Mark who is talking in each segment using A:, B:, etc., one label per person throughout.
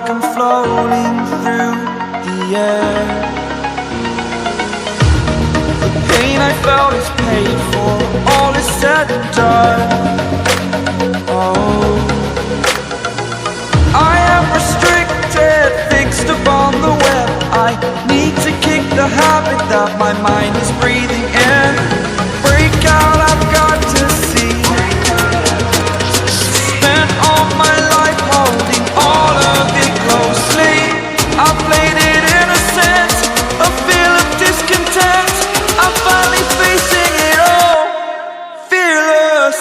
A: like I'm floating through the air. The pain I felt is paid for, all is said and done. Oh, I am restricted, fixed upon the web. I need to kick the habit that my mind is breathing in. Break out, I've got to see. Spent all my life holding all of it closely. I played it innocent, a feel of discontent. I'm finally facing it all, fearless.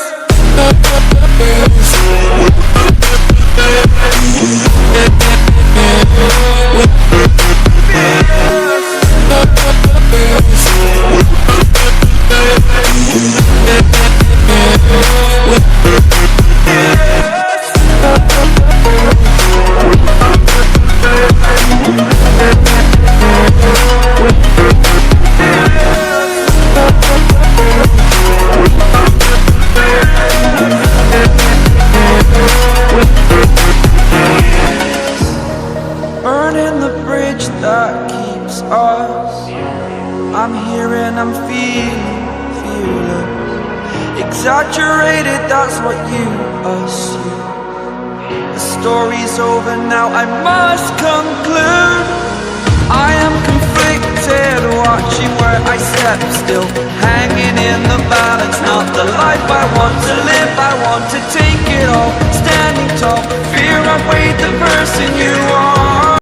A: Burning the bridge that keeps us. I'm here and I'm feeling fearless. Exaggerated, that's what you assume. The story's over now, I must conclude. I am conflicted, watching where I step still, hanging in the balance. Not the life I want to live, I want to take it all. Standing tall, fear I've weighed the person you are.